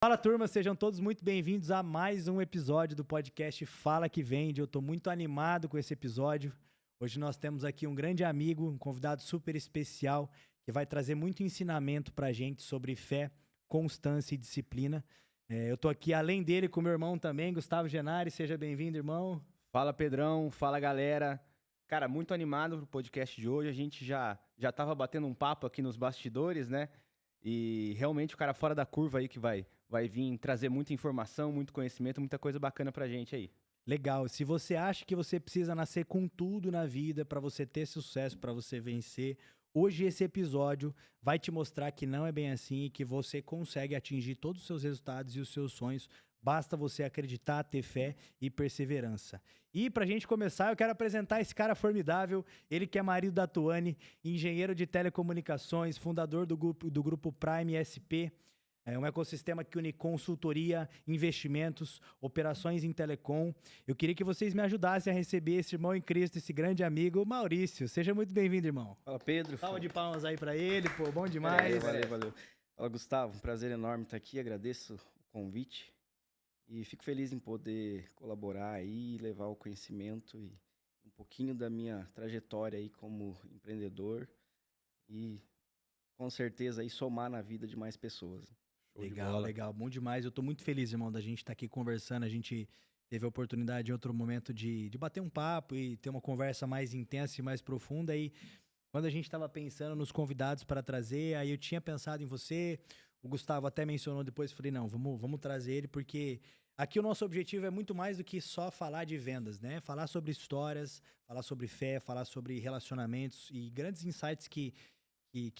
Fala, turma, sejam todos muito bem-vindos a mais um episódio do podcast Fala Que Vende. Eu tô muito animado com esse episódio. Hoje nós temos aqui um grande amigo, um convidado super especial, que vai trazer muito ensinamento pra gente sobre fé, constância e disciplina. Eu tô aqui, além dele, com meu irmão também, Gustavo Genari. Seja bem-vindo, irmão. Fala, Pedrão. Fala, galera. Cara, muito animado pro podcast de hoje. A gente já tava batendo um papo aqui nos bastidores, né? E realmente o cara fora da curva aí que vai vir trazer muita informação, muito conhecimento, muita coisa bacana pra gente aí. Legal. Se você acha que você precisa nascer com tudo na vida para você ter sucesso, para você vencer, hoje esse episódio vai te mostrar que não é bem assim e que você consegue atingir todos os seus resultados e os seus sonhos. Basta você acreditar, ter fé e perseverança. E pra gente começar, eu quero apresentar esse cara formidável, ele que é marido da Tuane, engenheiro de telecomunicações, fundador do grupo Prime SP. É um ecossistema que une consultoria, investimentos, operações em telecom. Eu queria que vocês me ajudassem a receber esse irmão em Cristo, esse grande amigo, Maurício. Seja muito bem-vindo, irmão. Fala, Pedro. Salva de palmas aí pra ele, pô, bom demais. Valeu. Fala, Gustavo. Um prazer enorme estar aqui. Agradeço o convite e fico feliz em poder colaborar aí, levar o conhecimento e um pouquinho da minha trajetória aí como empreendedor e com certeza aí somar na vida de mais pessoas. Legal, bom demais. Eu tô muito feliz, irmão, da gente estar aqui conversando. A gente teve a oportunidade em outro momento de bater um papo e ter uma conversa mais intensa e mais profunda. E quando a gente estava pensando nos convidados para trazer, aí eu tinha pensado em você. O Gustavo até mencionou depois, falei, não, vamos trazer ele, porque aqui o nosso objetivo é muito mais do que só falar de vendas, né? Falar sobre histórias, falar sobre fé, falar sobre relacionamentos e grandes insights que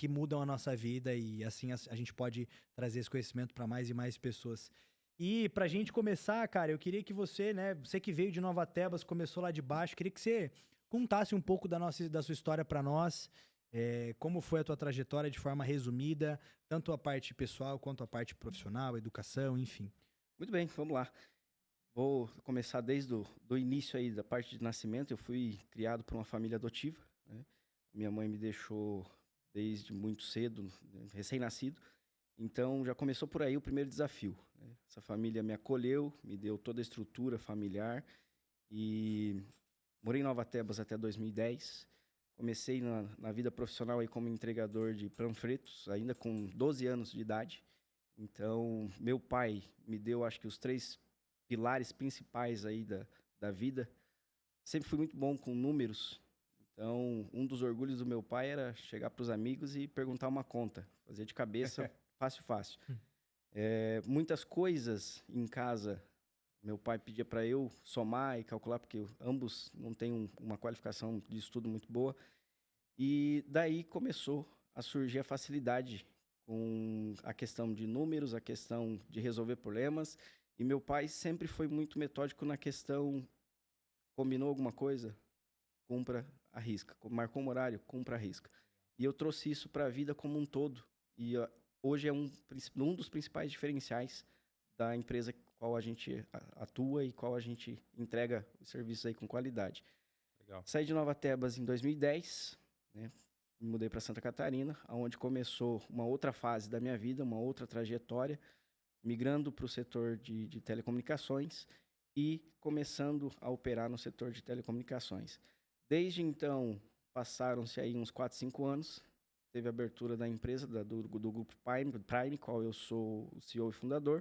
mudam a nossa vida e assim a gente pode trazer esse conhecimento para mais e mais pessoas. E pra gente começar, cara, eu queria que você, né, você que veio de Nova Tebas, começou lá de baixo, queria que você contasse um pouco da sua história para nós, como foi a tua trajetória de forma resumida, tanto a parte pessoal quanto a parte profissional, educação, enfim. Muito bem, vamos lá. Vou começar desde do início aí, da parte de nascimento. Eu fui criado por uma família adotiva, né? Minha mãe me deixou desde muito cedo, né, recém-nascido. Então, já começou por aí o primeiro desafio, né? Essa família me acolheu, me deu toda a estrutura familiar e morei em Nova Tebas até 2010. Comecei na vida profissional aí como entregador de panfletos, ainda com 12 anos de idade. Então, meu pai me deu, acho que, os 3 pilares principais aí da vida. Sempre fui muito bom com números. Então, um dos orgulhos do meu pai era chegar para os amigos e perguntar uma conta. Fazia de cabeça, fácil. Muitas coisas em casa, meu pai pedia para eu somar e calcular, porque ambos não têm uma qualificação de estudo muito boa. E daí começou a surgir a facilidade com a questão de números, a questão de resolver problemas. E meu pai sempre foi muito metódico na questão, combinou alguma coisa, cumpra a risca. Marcou um horário, cumpra a risca. E eu trouxe isso para a vida como um todo. E hoje é um dos principais diferenciais da empresa qual a gente atua e qual a gente entrega os serviços aí com qualidade. Legal. Saí de Nova Tebas em 2010, né? Me mudei para Santa Catarina, onde começou uma outra fase da minha vida, uma outra trajetória, migrando para o setor de telecomunicações e começando a operar no setor de telecomunicações. Desde então, passaram-se aí uns 4, 5 anos, teve a abertura da empresa, do grupo Prime, qual eu sou o CEO e fundador,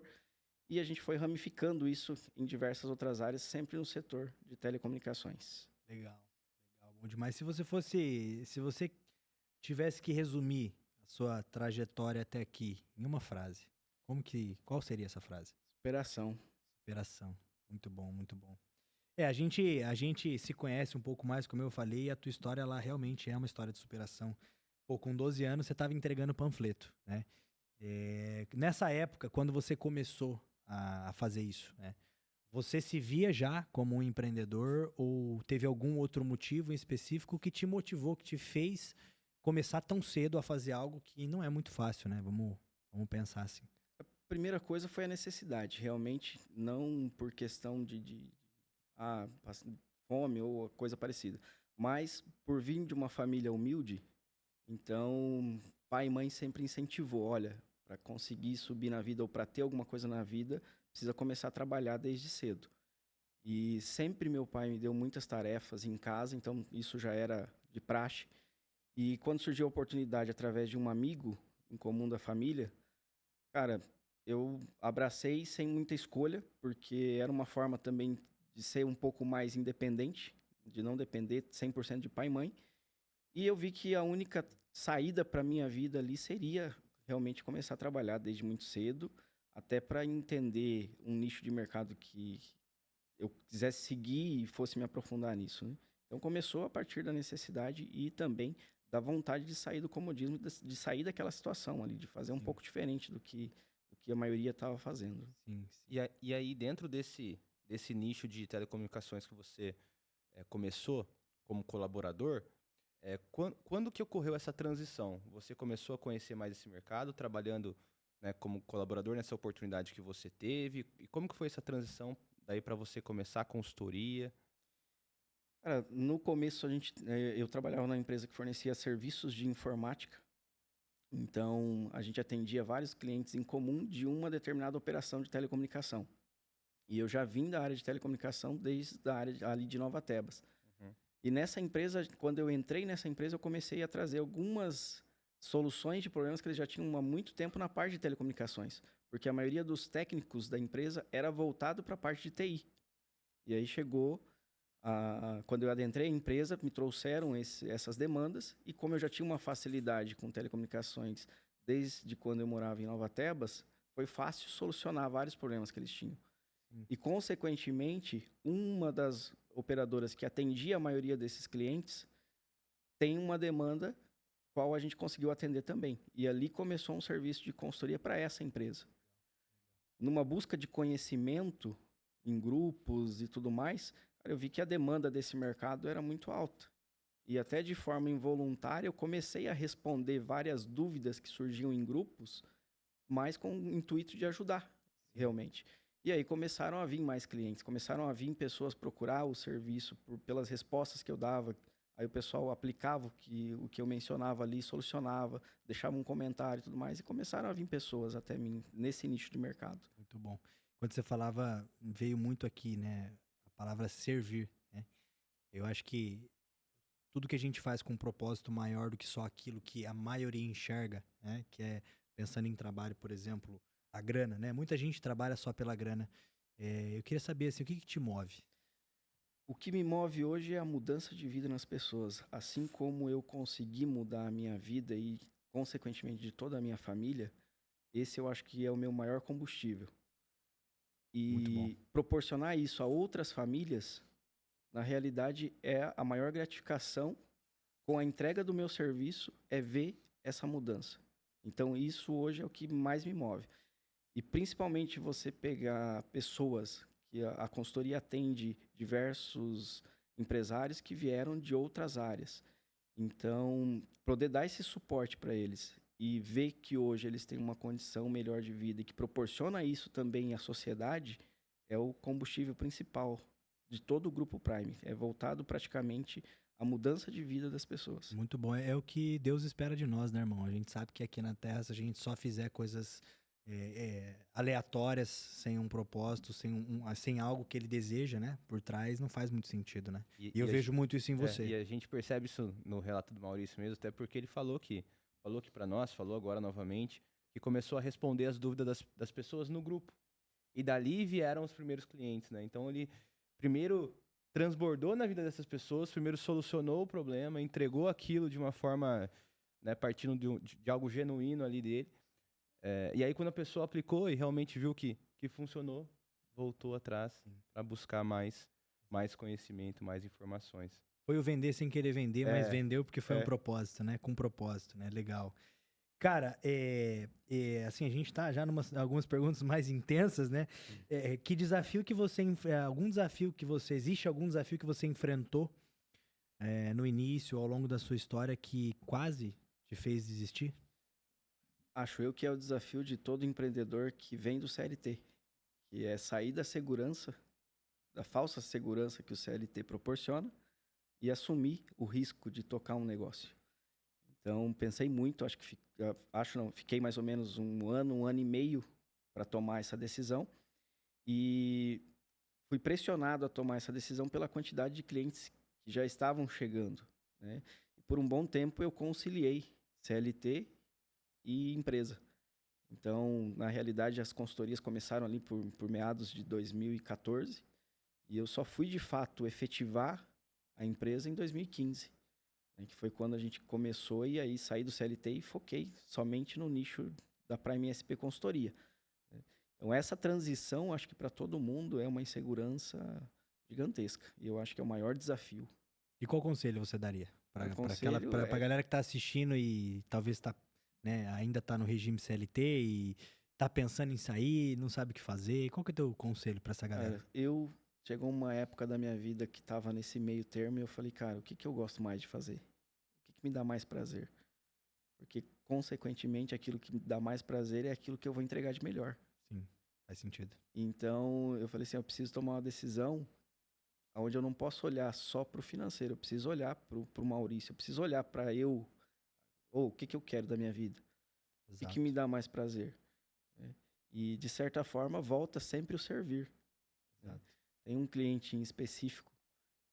e a gente foi ramificando isso em diversas outras áreas, sempre no setor de telecomunicações. Legal, bom demais. Se você tivesse que resumir a sua trajetória até aqui em uma frase, qual seria essa frase? Superação. Muito bom, muito bom. A gente se conhece um pouco mais, como eu falei, e a tua história, ela realmente é uma história de superação. Pô, com 12 anos, você estava entregando panfleto, né? Nessa época, quando você começou a fazer isso, né? Você se via já como um empreendedor ou teve algum outro motivo em específico que te motivou, que te fez começar tão cedo a fazer algo que não é muito fácil, né? Vamos pensar assim. A primeira coisa foi a necessidade, realmente, não por questão de fome ou coisa parecida, mas por vir de uma família humilde, então pai e mãe sempre incentivou, olha, Para conseguir subir na vida ou para ter alguma coisa na vida, precisa começar a trabalhar desde cedo. E sempre meu pai me deu muitas tarefas em casa, então isso já era de praxe. E quando surgiu a oportunidade através de um amigo em comum da família, cara, eu abracei sem muita escolha, porque era uma forma também de ser um pouco mais independente, de não depender 100% de pai e mãe. E eu vi que a única saída para minha vida ali seria realmente começar a trabalhar desde muito cedo, até para entender um nicho de mercado que eu quisesse seguir e fosse me aprofundar nisso, né? Então começou a partir da necessidade e também da vontade de sair do comodismo, de sair daquela situação ali, de fazer um Sim, pouco diferente do que a maioria estava fazendo. sim, sim. E aí, dentro desse nicho de telecomunicações que você começou como colaborador, quando que ocorreu essa transição? Você começou a conhecer mais esse mercado, trabalhando, né, como colaborador nessa oportunidade que você teve? E como que foi essa transição daí para você começar a consultoria? Cara, no começo eu trabalhava numa empresa que fornecia serviços de informática. Então, a gente atendia vários clientes em comum de uma determinada operação de telecomunicação. E eu já vim da área de telecomunicação desde a área ali de Nova Tebas. Uhum. E nessa empresa, quando eu entrei nessa empresa, eu comecei a trazer algumas soluções de problemas que eles já tinham há muito tempo na parte de telecomunicações. Porque a maioria dos técnicos da empresa era voltado para a parte de TI. E aí chegou, quando eu adentrei a empresa, me trouxeram essas demandas. E como eu já tinha uma facilidade com telecomunicações desde quando eu morava em Nova Tebas, foi fácil solucionar vários problemas que eles tinham. E, consequentemente, uma das operadoras que atendia a maioria desses clientes tem uma demanda qual a gente conseguiu atender também. E ali começou um serviço de consultoria para essa empresa. Numa busca de conhecimento em grupos e tudo mais, cara, eu vi que a demanda desse mercado era muito alta. E até de forma involuntária, eu comecei a responder várias dúvidas que surgiam em grupos, mas com o intuito de ajudar, realmente. E aí começaram a vir mais clientes, começaram a vir pessoas procurar o serviço pelas respostas que eu dava. Aí o pessoal aplicava o que eu mencionava ali, solucionava, deixava um comentário e tudo mais, e começaram a vir pessoas até mim nesse nicho de mercado. Muito bom. Quando você falava, veio muito aqui, né? A palavra servir, né? Eu acho que tudo que a gente faz com um propósito maior do que só aquilo que a maioria enxerga, né? Que é pensando em trabalho, por exemplo, a grana, né? Muita gente trabalha só pela grana. Eu queria saber, assim, o que te move? O que me move hoje é a mudança de vida nas pessoas. Assim como eu consegui mudar a minha vida e, consequentemente, de toda a minha família, esse eu acho que é o meu maior combustível. Muito bom. E proporcionar isso a outras famílias, na realidade, é a maior gratificação com a entrega do meu serviço, é ver essa mudança. Então, isso hoje é o que mais me move. E principalmente você pegar pessoas que a consultoria atende diversos empresários que vieram de outras áreas. Então, poder dar esse suporte para eles e ver que hoje eles têm uma condição melhor de vida e que proporciona isso também à sociedade é o combustível principal de todo o Grupo Prime. É voltado praticamente à mudança de vida das pessoas. Muito bom. É o que Deus espera de nós, né, irmão? A gente sabe que aqui na Terra, se a gente só fizer coisas aleatórias, sem um propósito, sem algo que ele deseja, né, por trás, não faz muito sentido, né? E eu vejo muito isso em você. E a gente percebe isso no relato do Maurício mesmo, até porque ele falou aqui para nós, falou agora novamente, que começou a responder as dúvidas das pessoas no grupo. E dali vieram os primeiros clientes, né? Então ele primeiro transbordou na vida dessas pessoas, primeiro solucionou o problema, entregou aquilo de uma forma, né, partindo de algo genuíno ali dele. E aí quando a pessoa aplicou e realmente viu que funcionou, voltou atrás para buscar mais conhecimento, mais informações. Foi o vender sem querer vender, mas vendeu porque foi um propósito, né? Com propósito, né? Legal. Cara, assim, a gente tá já em algumas perguntas mais intensas, né? Que desafio que você... Existe algum desafio que você enfrentou no início, ao longo da sua história, que quase te fez desistir? Acho eu que é o desafio de todo empreendedor que vem do CLT, que é sair da segurança, da falsa segurança que o CLT proporciona e assumir o risco de tocar um negócio. Então, pensei muito, fiquei mais ou menos um ano e meio para tomar essa decisão. E fui pressionado a tomar essa decisão pela quantidade de clientes que já estavam chegando, né? E por um bom tempo eu conciliei CLT e empresa. Então, na realidade, as consultorias começaram ali por meados de 2014 e eu só fui, de fato, efetivar a empresa em 2015, né, que foi quando a gente começou e aí saí do CLT e foquei somente no nicho da Prime SP Consultoria. Então, essa transição, acho que para todo mundo é uma insegurança gigantesca. E eu acho que é o maior desafio. E qual conselho você daria para conselho a galera que está assistindo e talvez ainda está no regime CLT e está pensando em sair, não sabe o que fazer? Qual que é o teu conselho para essa galera? Chegou uma época da minha vida que estava nesse meio termo e eu falei, cara, o que eu gosto mais de fazer? O que me dá mais prazer? Porque, consequentemente, aquilo que me dá mais prazer é aquilo que eu vou entregar de melhor. Sim, faz sentido. Então, eu falei assim, eu preciso tomar uma decisão onde eu não posso olhar só para o financeiro, eu preciso olhar para o Maurício, eu preciso olhar para o que eu quero da minha vida? Exato. O que me dá mais prazer? E, de certa forma, volta sempre o servir. Exato. Tem um cliente em específico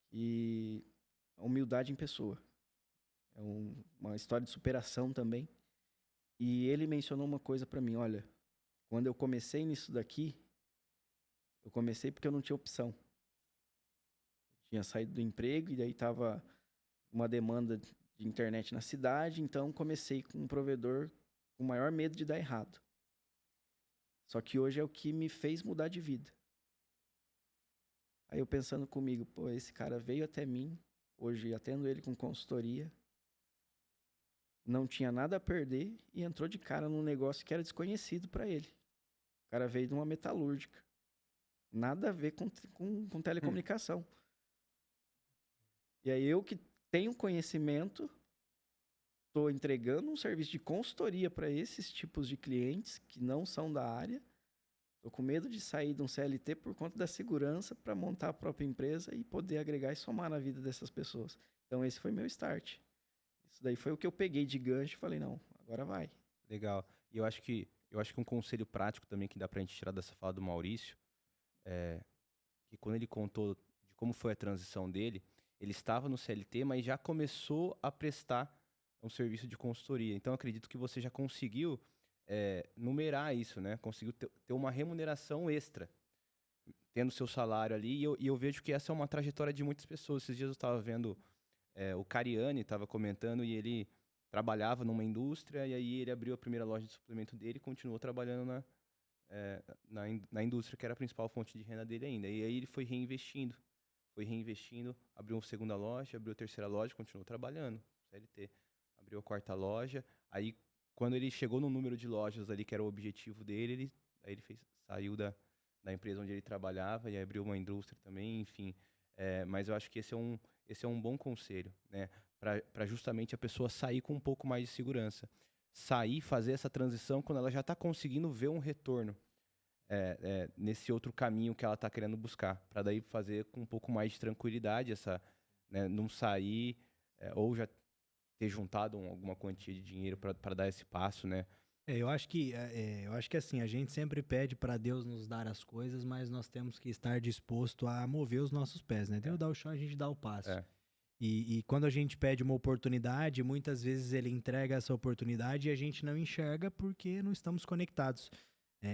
que a humildade em pessoa. É uma história de superação também. E ele mencionou uma coisa para mim, olha, quando eu comecei nisso daqui, eu comecei porque eu não tinha opção. Eu tinha saído do emprego e daí estava uma demanda de internet na cidade, então comecei com um provedor com o maior medo de dar errado. Só que hoje é o que me fez mudar de vida. Aí eu pensando comigo, pô, esse cara veio até mim, hoje atendo ele com consultoria, não tinha nada a perder e entrou de cara num negócio que era desconhecido para ele. O cara veio de uma metalúrgica. Nada a ver com telecomunicação. E aí eu que tenho conhecimento, estou entregando um serviço de consultoria para esses tipos de clientes que não são da área. Estou com medo de sair de um CLT por conta da segurança para montar a própria empresa e poder agregar e somar na vida dessas pessoas. Então, esse foi meu start. Isso daí foi o que eu peguei de gancho e falei, não, agora vai. Legal. E eu acho que um conselho prático também que dá pra gente tirar dessa fala do Maurício é que quando ele contou de como foi a transição dele, ele estava no CLT, mas já começou a prestar um serviço de consultoria. Então, eu acredito que você já conseguiu numerar isso, né? Conseguiu ter uma remuneração extra, tendo seu salário ali. E eu vejo que essa é uma trajetória de muitas pessoas. Esses dias eu estava vendo o Cariani, estava comentando, e ele trabalhava numa indústria, e aí ele abriu a primeira loja de suplemento dele e continuou trabalhando na indústria, que era a principal fonte de renda dele ainda. E aí ele foi reinvestindo, abriu uma segunda loja, abriu a terceira loja, continuou trabalhando, CLT. Abriu a quarta loja, aí quando ele chegou no número de lojas ali, que era o objetivo dele, ele saiu da empresa onde ele trabalhava e abriu uma indústria também, enfim. Mas eu acho que esse é um bom conselho, né? Para justamente a pessoa sair com um pouco mais de segurança. Fazer essa transição quando ela já está conseguindo ver um retorno nesse outro caminho que ela está querendo buscar. Para daí fazer com um pouco mais de tranquilidade, né, não sair ou já ter juntado alguma quantia de dinheiro para dar esse passo, né? Eu acho que assim, a gente sempre pede para Deus nos dar as coisas, mas nós temos que estar disposto a mover os nossos pés, né? Deus dá o chão, a gente dá o passo. E quando a gente pede uma oportunidade, muitas vezes ele entrega essa oportunidade e a gente não enxerga porque não estamos conectados.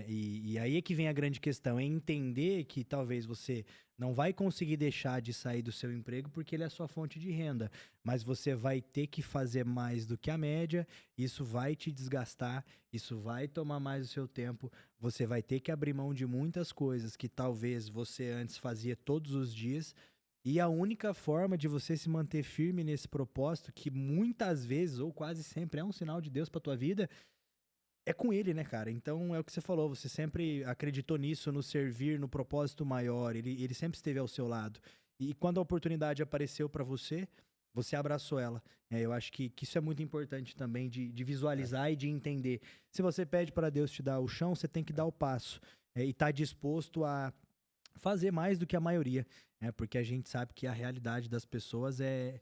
E aí é que vem a grande questão, é entender que talvez você não vai conseguir deixar de sair do seu emprego porque ele é a sua fonte de renda, mas você vai ter que fazer mais do que a média, isso vai te desgastar, isso vai tomar mais o seu tempo, você vai ter que abrir mão de muitas coisas que talvez você antes fazia todos os dias, e a única forma de você se manter firme nesse propósito, que muitas vezes, ou quase sempre, é um sinal de Deus pra tua vida, é com ele, né, cara? Então é o que você falou, você sempre acreditou nisso, no servir, no propósito maior, ele sempre esteve ao seu lado. E quando a oportunidade apareceu pra você, você abraçou ela. Eu acho que isso é muito importante também de visualizar e de entender. Se você pede para Deus te dar o chão, você tem que dar o passo. E tá disposto a fazer mais do que a maioria, né? Porque a gente sabe que a realidade das pessoas é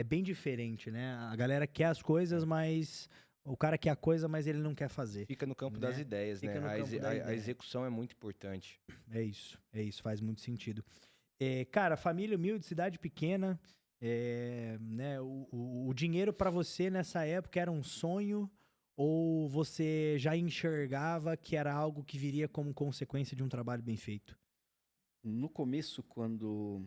bem diferente, né? A galera quer as coisas, mas o cara quer a coisa, mas ele não quer fazer. Fica no campo né? das ideias, Fica né? no A, campo exe- da a- a ideia. execução é muito importante. É isso, faz muito sentido. Cara, família humilde, cidade pequena, né? O dinheiro para você nessa época era um sonho ou você já enxergava que era algo que viria como consequência de um trabalho bem feito? No começo, quando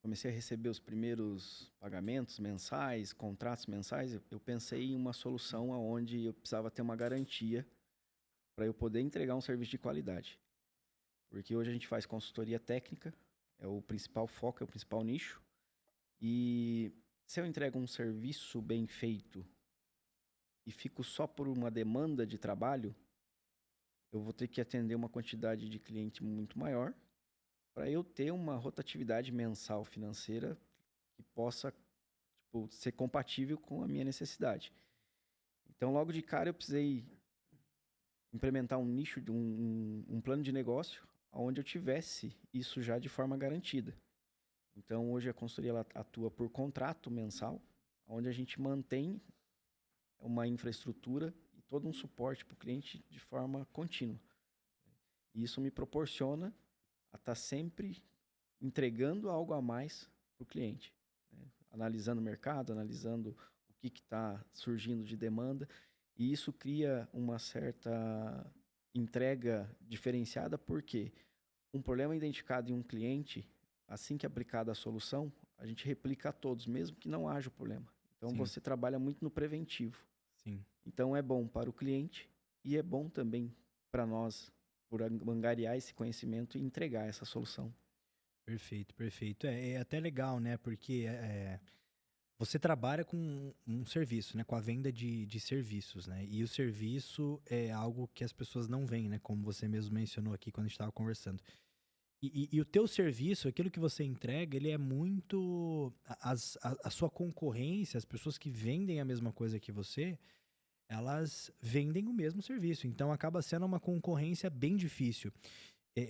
comecei a receber os primeiros pagamentos mensais, contratos mensais, eu pensei em uma solução onde eu precisava ter uma garantia para eu poder entregar um serviço de qualidade. Porque hoje a gente faz consultoria técnica, é o principal foco, é o principal nicho. E se eu entrego um serviço bem feito e fico só por uma demanda de trabalho, eu vou ter que atender uma quantidade de cliente muito maior para eu ter uma rotatividade mensal financeira que possa ser compatível com a minha necessidade. Então, logo de cara, eu precisei implementar um nicho, um plano de negócio onde eu tivesse isso já de forma garantida. Então, hoje a consultoria ela atua por contrato mensal, onde a gente mantém uma infraestrutura e todo um suporte para o cliente de forma contínua. E isso me proporciona a estar sempre entregando algo a mais para o cliente, né? Analisando o mercado, analisando o que está surgindo de demanda. E isso cria uma certa entrega diferenciada, porque um problema identificado em um cliente, assim que aplicada a solução, a gente replica a todos, mesmo que não haja o problema. Então, Sim. você trabalha muito no preventivo. Sim. Então, é bom para o cliente e é bom também para nós, por angariar esse conhecimento e entregar essa solução. Perfeito, perfeito. É até legal, né? Porque você trabalha com um serviço, né? Com a venda de serviços, né? E o serviço é algo que as pessoas não veem, né? Como você mesmo mencionou aqui quando a gente estava conversando. E o teu serviço, aquilo que você entrega, ele é muito... A sua concorrência, as pessoas que vendem a mesma coisa que você, elas vendem o mesmo serviço. Então, acaba sendo uma concorrência bem difícil.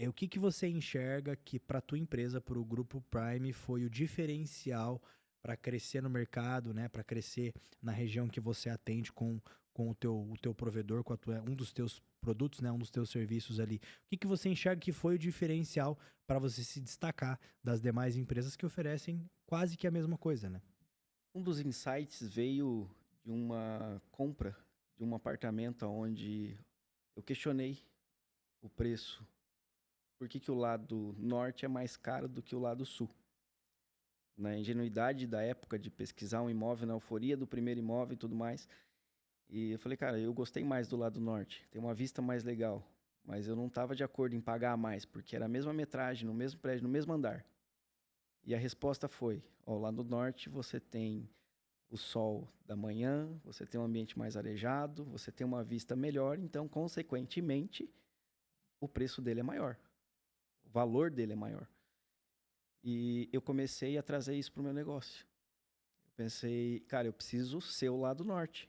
O que você enxerga que para tua empresa, para o Grupo Prime, foi o diferencial para crescer no mercado, né? Para crescer na região que você atende com o teu provedor, com um dos teus produtos, né? Um dos teus serviços ali. O que você enxerga que foi o diferencial para você se destacar das demais empresas que oferecem quase que a mesma coisa, né? Um dos insights veio de uma compra de um apartamento onde eu questionei o preço. Por que o lado norte é mais caro do que o lado sul? Na ingenuidade da época de pesquisar um imóvel, na euforia do primeiro imóvel e tudo mais. E eu falei, cara, eu gostei mais do lado norte, tem uma vista mais legal. Mas eu não estava de acordo em pagar mais, porque era a mesma metragem, no mesmo prédio, no mesmo andar. E a resposta foi, lá no norte você tem o sol da manhã, você tem um ambiente mais arejado, você tem uma vista melhor, então, consequentemente, o preço dele é maior. O valor dele é maior. E eu comecei a trazer isso para o meu negócio. Eu pensei, cara, eu preciso ser o lado norte.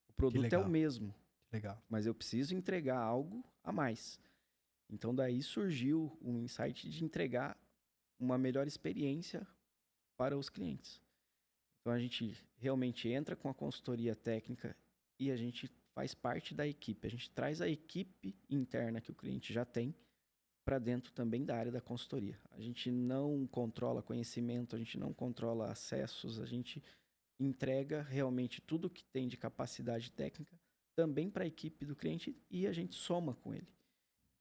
O produto é o mesmo. Legal. Mas eu preciso entregar algo a mais. Então, daí surgiu um insight de entregar uma melhor experiência para os clientes. Então, a gente realmente entra com a consultoria técnica e a gente faz parte da equipe. A gente traz a equipe interna que o cliente já tem para dentro também da área da consultoria. A gente não controla conhecimento, a gente não controla acessos, a gente entrega realmente tudo que tem de capacidade técnica também para a equipe do cliente e a gente soma com ele.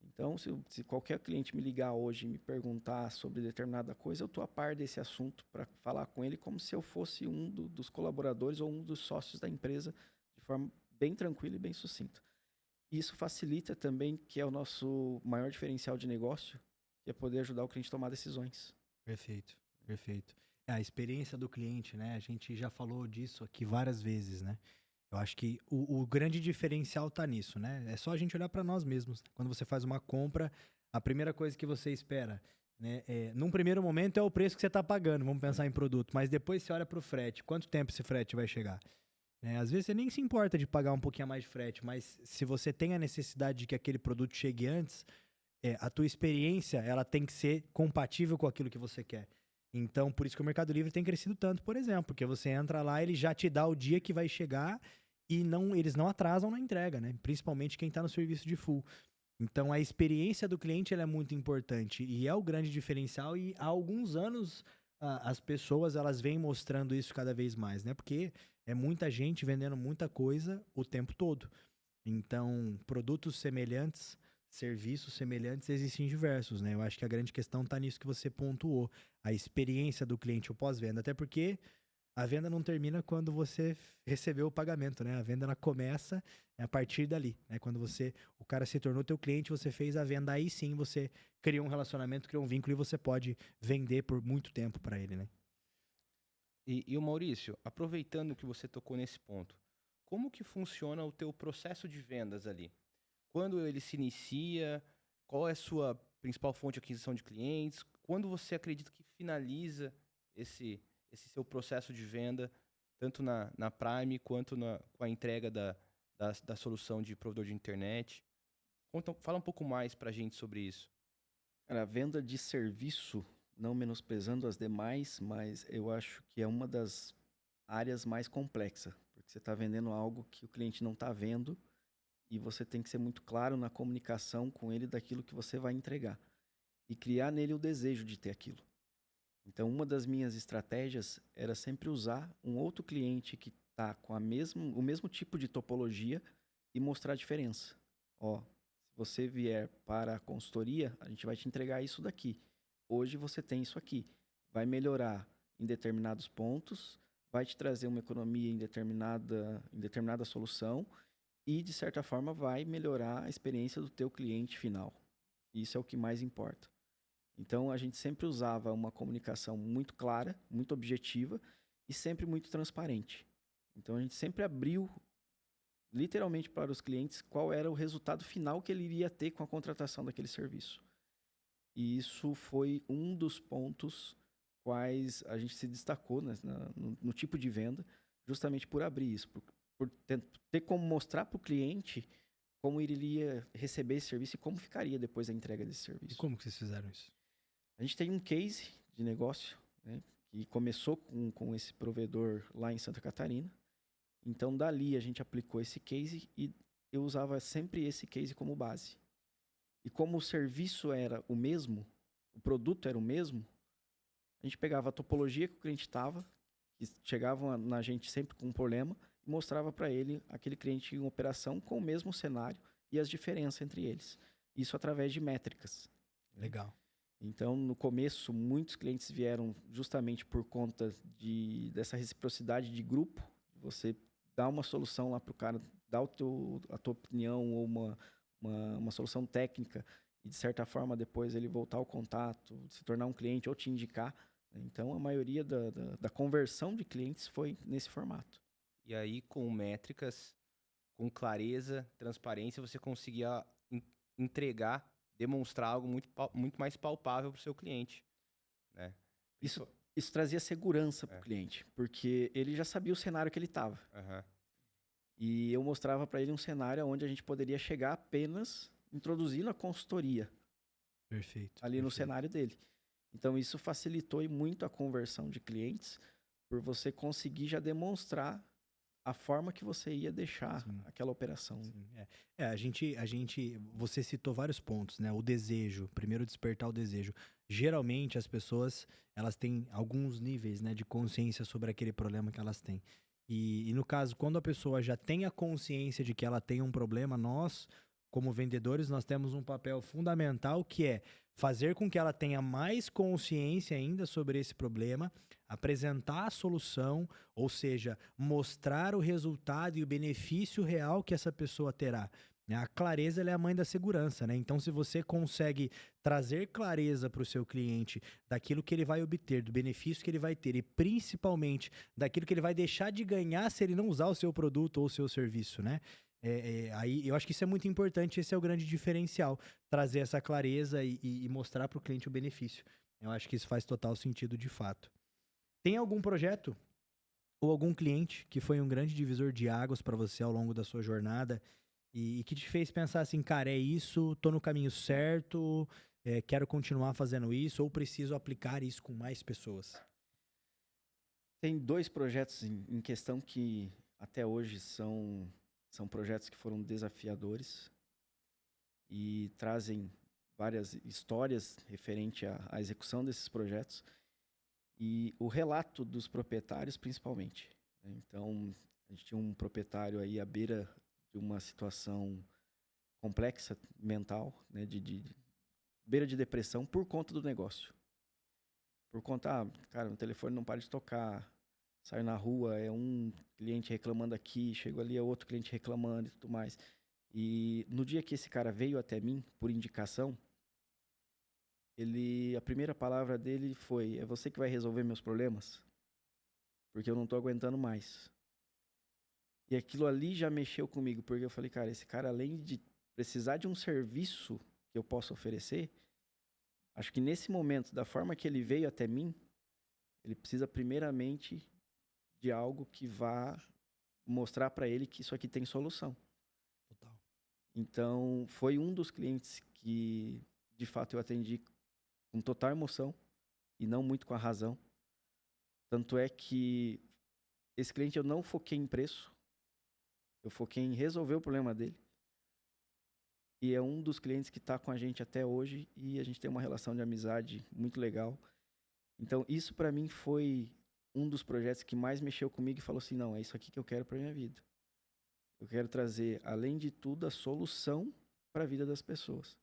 Então, se qualquer cliente me ligar hoje e me perguntar sobre determinada coisa, eu estou a par desse assunto para falar com ele como se eu fosse um dos colaboradores ou um dos sócios da empresa de forma bem tranquila e bem sucinta. Isso facilita também, que é o nosso maior diferencial de negócio, que é poder ajudar o cliente a tomar decisões. Perfeito, perfeito. A experiência do cliente, né? A gente já falou disso aqui várias vezes, né? Eu acho que o grande diferencial tá nisso, né? É só a gente olhar para nós mesmos. Quando você faz uma compra, a primeira coisa que você espera, né? Num primeiro momento é o preço que você tá pagando, vamos pensar em produto. Mas depois você olha pro frete. Quanto tempo esse frete vai chegar? Às vezes você nem se importa de pagar um pouquinho a mais de frete, mas se você tem a necessidade de que aquele produto chegue antes, a tua experiência, ela tem que ser compatível com aquilo que você quer. Então, por isso que o Mercado Livre tem crescido tanto, por exemplo, porque você entra lá, ele já te dá o dia que vai chegar e eles não atrasam na entrega, né? Principalmente quem está no serviço de full. Então, a experiência do cliente ela é muito importante e é o grande diferencial. E há alguns anos as pessoas elas vêm mostrando isso cada vez mais, né? Porque é muita gente vendendo muita coisa o tempo todo. Então, produtos semelhantes, serviços semelhantes existem diversos, né? Eu acho que a grande questão está nisso que você pontuou, a experiência do cliente, o pós-venda. Até porque a venda não termina quando você recebeu o pagamento, né? A venda ela começa a partir dali, né? Quando o cara se tornou teu cliente, você fez a venda, aí sim você criou um relacionamento, criou um vínculo e você pode vender por muito tempo para ele, né? E o Maurício, aproveitando que você tocou nesse ponto, como que funciona o teu processo de vendas ali? Quando ele se inicia? Qual é a sua principal fonte de aquisição de clientes? Quando você acredita que finaliza esse seu processo de venda, tanto na Prime quanto com a entrega da solução de provedor de internet? Fala um pouco mais pra gente sobre isso. Cara, a venda de serviço, não menosprezando as demais, mas eu acho que é uma das áreas mais complexas, porque você está vendendo algo que o cliente não está vendo e você tem que ser muito claro na comunicação com ele daquilo que você vai entregar e criar nele o desejo de ter aquilo. Então, uma das minhas estratégias era sempre usar um outro cliente que está com o mesmo tipo de topologia e mostrar a diferença. Ó, se você vier para a consultoria, a gente vai te entregar isso daqui. Hoje você tem isso aqui. Vai melhorar em determinados pontos, vai te trazer uma economia em determinada solução e, de certa forma, vai melhorar a experiência do teu cliente final. Isso é o que mais importa. Então, a gente sempre usava uma comunicação muito clara, muito objetiva e sempre muito transparente. Então, a gente sempre abriu, literalmente, para os clientes qual era o resultado final que ele iria ter com a contratação daquele serviço. E isso foi um dos pontos quais a gente se destacou, né, no tipo de venda, justamente por abrir isso, por ter como mostrar para o cliente como ele iria receber esse serviço e como ficaria depois da entrega desse serviço. E como que vocês fizeram isso? A gente tem um case de negócio, né, que começou com esse provedor lá em Santa Catarina. Então, dali a gente aplicou esse case e eu usava sempre esse case como base. E como o serviço era o mesmo, o produto era o mesmo, a gente pegava a topologia que o cliente estava, que chegavam na gente sempre com um problema, e mostrava para ele aquele cliente em operação com o mesmo cenário e as diferenças entre eles. Isso através de métricas. Legal. Então, no começo, muitos clientes vieram justamente por conta dessa reciprocidade de grupo. Você dá uma solução lá para o cara, dá a tua opinião ou uma solução técnica e, de certa forma, depois ele voltar ao contato, se tornar um cliente ou te indicar. Então, a maioria da conversão de clientes foi nesse formato. E aí, com métricas, com clareza, transparência, você conseguia entregar, demonstrar algo muito mais palpável para o seu cliente, né? Isso trazia segurança para o cliente, porque ele já sabia o cenário que ele estava. Uhum. E eu mostrava para ele um cenário onde a gente poderia chegar apenas introduzindo a consultoria. Perfeito. Ali no cenário dele. Então, isso facilitou muito a conversão de clientes, por você conseguir já demonstrar a forma que você ia deixar aquela operação. Sim, você citou vários pontos, né? O desejo, primeiro despertar o desejo. Geralmente as pessoas, elas têm alguns níveis, né, de consciência sobre aquele problema que elas têm. E no caso, quando a pessoa já tem a consciência de que ela tem um problema, nós, como vendedores, nós temos um papel fundamental que é fazer com que ela tenha mais consciência ainda sobre esse problema, apresentar a solução, ou seja, mostrar o resultado e o benefício real que essa pessoa terá. A clareza ela é a mãe da segurança, né? Então, se você consegue trazer clareza para o seu cliente daquilo que ele vai obter, do benefício que ele vai ter e principalmente daquilo que ele vai deixar de ganhar se ele não usar o seu produto ou o seu serviço, né? Aí eu acho que isso é muito importante, esse é o grande diferencial, trazer essa clareza e mostrar para o cliente o benefício. Eu acho que isso faz total sentido de fato. Tem algum projeto ou algum cliente que foi um grande divisor de águas para você ao longo da sua jornada E que te fez pensar assim, cara, é isso, tô no caminho certo, quero continuar fazendo isso, ou preciso aplicar isso com mais pessoas? Tem 2 projetos em questão que até hoje são projetos que foram desafiadores e trazem várias histórias referente à execução desses projetos e o relato dos proprietários principalmente, né. Então, a gente tinha um proprietário aí à beira de uma situação complexa mental, né, de beira de depressão por conta do negócio. Por conta, cara, o telefone não para de tocar, sai na rua, é um cliente reclamando aqui, chegou ali, é outro cliente reclamando e tudo mais. E no dia que esse cara veio até mim, por indicação, a primeira palavra dele foi: é você que vai resolver meus problemas? Porque eu não tô aguentando mais. E aquilo ali já mexeu comigo, porque eu falei, cara, esse cara, além de precisar de um serviço que eu possa oferecer, acho que nesse momento, da forma que ele veio até mim, ele precisa primeiramente de algo que vá mostrar para ele que isso aqui tem solução. Total. Então, foi um dos clientes que, de fato, eu atendi com total emoção e não muito com a razão. Tanto é que esse cliente eu não foquei em preço, eu foquei em resolver o problema dele. E é um dos clientes que está com a gente até hoje e a gente tem uma relação de amizade muito legal. Então, isso para mim foi um dos projetos que mais mexeu comigo e falou assim, não, é isso aqui que eu quero para minha vida. Eu quero trazer, além de tudo, a solução para a vida das pessoas.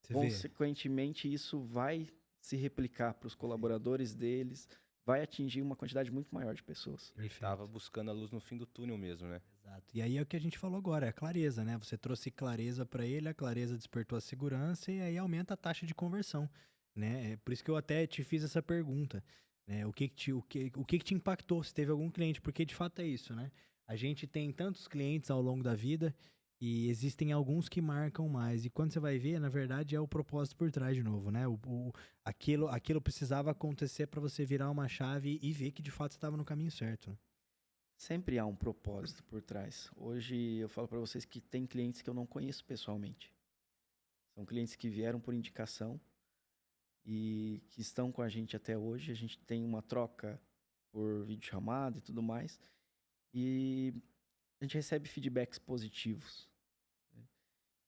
Você vê? Consequentemente, isso vai se replicar para os colaboradores deles, vai atingir uma quantidade muito maior de pessoas. Perfeito. Tava buscando a luz no fim do túnel mesmo, né? Exato. E aí é o que a gente falou agora, é a clareza, né? Você trouxe clareza para ele, a clareza despertou a segurança e aí aumenta a taxa de conversão, né? É por isso que eu até te fiz essa pergunta, né? O que que te impactou, se teve algum cliente, porque de fato é isso, né? A gente tem tantos clientes ao longo da vida e existem alguns que marcam mais. E quando você vai ver, na verdade, é o propósito por trás de novo, né? Aquilo precisava acontecer para você virar uma chave e ver que de fato você estava no caminho certo, né? Sempre há um propósito por trás. Hoje eu falo para vocês que tem clientes que eu não conheço pessoalmente. São clientes que vieram por indicação e que estão com a gente até hoje. A gente tem uma troca por videochamada e tudo mais. E a gente recebe feedbacks positivos, né?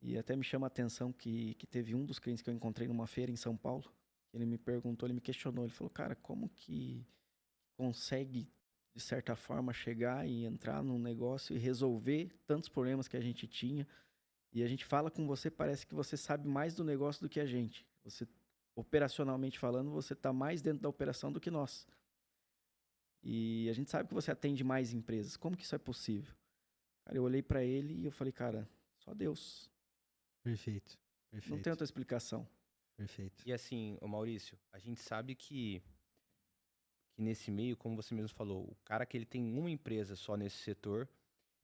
E até me chama a atenção que teve um dos clientes que eu encontrei numa feira em São Paulo. Ele me perguntou, ele me questionou. Ele falou, cara, como que consegue, de certa forma, chegar e entrar num negócio e resolver tantos problemas que a gente tinha? E a gente fala com você, parece que você sabe mais do negócio do que a gente. Você, operacionalmente falando, você está mais dentro da operação do que nós. E a gente sabe que você atende mais empresas. Como que isso é possível? Cara, eu olhei para ele e eu falei, cara, só Deus. Perfeito. Não Perfeito. tem outra explicação. Perfeito. E assim, ô Maurício, a gente sabe que nesse meio, como você mesmo falou, o cara que ele tem uma empresa só nesse setor,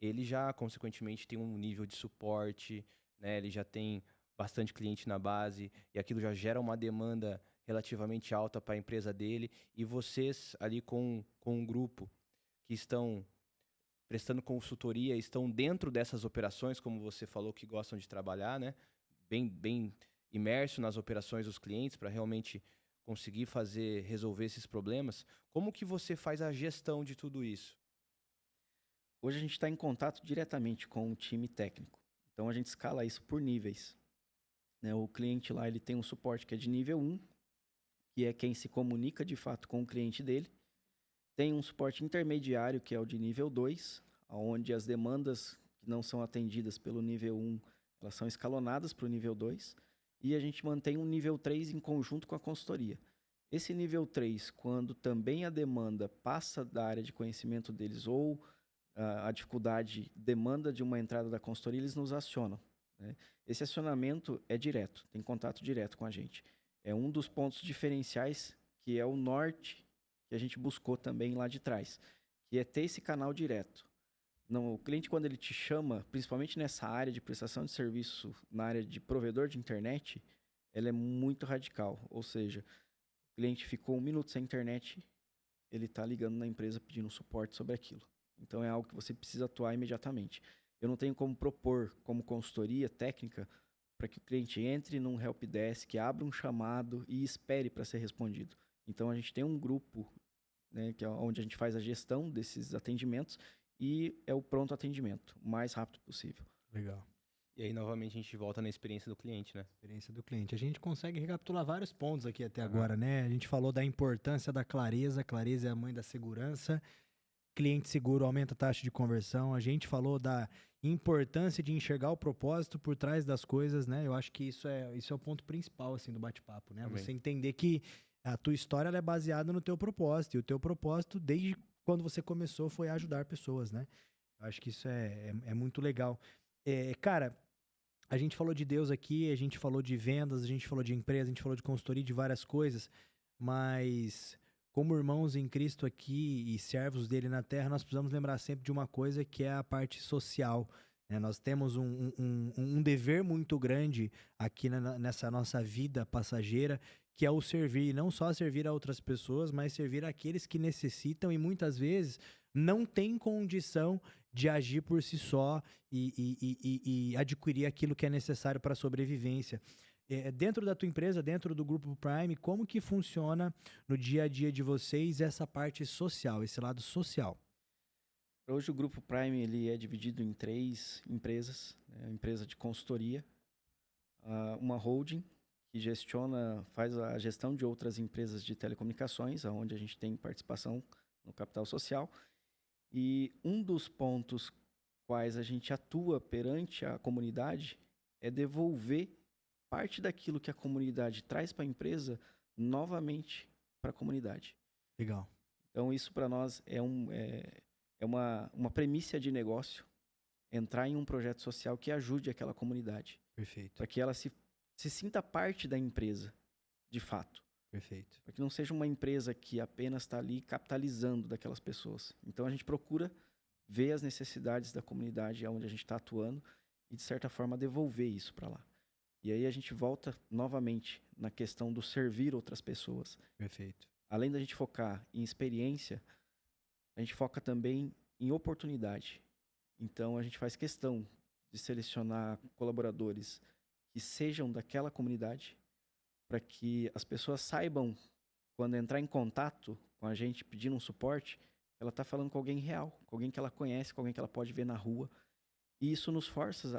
ele já, consequentemente, tem um nível de suporte, né? Ele já tem bastante cliente na base e aquilo já gera uma demanda relativamente alta para a empresa dele. E vocês ali com um grupo que estão prestando consultoria, estão dentro dessas operações, como você falou, que gostam de trabalhar, né? Bem imerso nas operações dos clientes para realmente conseguir resolver esses problemas. Como que você faz a gestão de tudo isso? Hoje a gente está em contato diretamente com o time técnico. Então a gente escala isso por níveis, né? O cliente lá ele tem um suporte que é de nível 1, que é quem se comunica de fato com o cliente dele. Tem um suporte intermediário, que é o de nível 2, onde as demandas que não são atendidas pelo nível 1, elas são escalonadas para o nível 2. E a gente mantém um nível 3 em conjunto com a consultoria. Esse nível 3, quando também a demanda passa da área de conhecimento deles ou a dificuldade demanda de uma entrada da consultoria, eles nos acionam, né? Esse acionamento é direto, tem contato direto com a gente. É um dos pontos diferenciais, que é o norte que a gente buscou também lá de trás, que é ter esse canal direto. Não, o cliente, quando ele te chama, principalmente nessa área de prestação de serviço, na área de provedor de internet, ela é muito radical. Ou seja, o cliente ficou 1 minuto sem internet, ele está ligando na empresa pedindo suporte sobre aquilo. Então é algo que você precisa atuar imediatamente. eu não tenho como propor como consultoria técnica para que o cliente entre num helpdesk, abra um chamado e espere para ser respondido. Então, a gente tem um grupo, né, que é onde a gente faz a gestão desses atendimentos e é o pronto atendimento, o mais rápido possível. Legal. E aí, novamente, a gente volta na experiência do cliente, né? Experiência do cliente. A gente consegue recapitular vários pontos aqui até agora, né? A gente falou da importância da clareza. Clareza é a mãe da segurança. Cliente seguro aumenta a taxa de conversão. A gente falou da importância de enxergar o propósito por trás das coisas, né? Eu acho que isso é o ponto principal, assim, do bate-papo, né? Também. Você entender que a tua história ela é baseada no teu propósito. E o teu propósito, desde quando você começou, foi ajudar pessoas, né? Eu acho que isso é muito legal. Cara, a gente falou de Deus aqui, a gente falou de vendas, a gente falou de empresa, a gente falou de consultoria, de várias coisas, mas como irmãos em Cristo aqui e servos dele na terra, nós precisamos lembrar sempre de uma coisa que é a parte social, né? Nós temos um dever muito grande aqui nessa nossa vida passageira, que é o servir, e não só servir a outras pessoas, mas servir aqueles que necessitam e muitas vezes não têm condição de agir por si só e adquirir aquilo que é necessário para a sobrevivência. Dentro da tua empresa, dentro do Grupo Prime, como que funciona no dia a dia de vocês essa parte social, esse lado social? Hoje o Grupo Prime ele é dividido em 3 empresas, né? A empresa de consultoria, uma holding que faz a gestão de outras empresas de telecomunicações, onde a gente tem participação no capital social. E um dos pontos quais a gente atua perante a comunidade é devolver parte daquilo que a comunidade traz para a empresa novamente para a comunidade. Legal. Então, isso para nós é uma premissa de negócio, entrar em um projeto social que ajude aquela comunidade. Perfeito. Para que ela se sinta parte da empresa, de fato. Perfeito. Para que não seja uma empresa que apenas está ali capitalizando daquelas pessoas. Então, a gente procura ver as necessidades da comunidade onde a gente está atuando e, de certa forma, devolver isso para lá. E aí a gente volta novamente na questão do servir outras pessoas. Perfeito. Além da gente focar em experiência, a gente foca também em oportunidade. Então, a gente faz questão de selecionar colaboradores que sejam daquela comunidade, para que as pessoas saibam, quando entrar em contato com a gente pedindo um suporte, ela está falando com alguém real, com alguém que ela conhece, com alguém que ela pode ver na rua. E isso nos força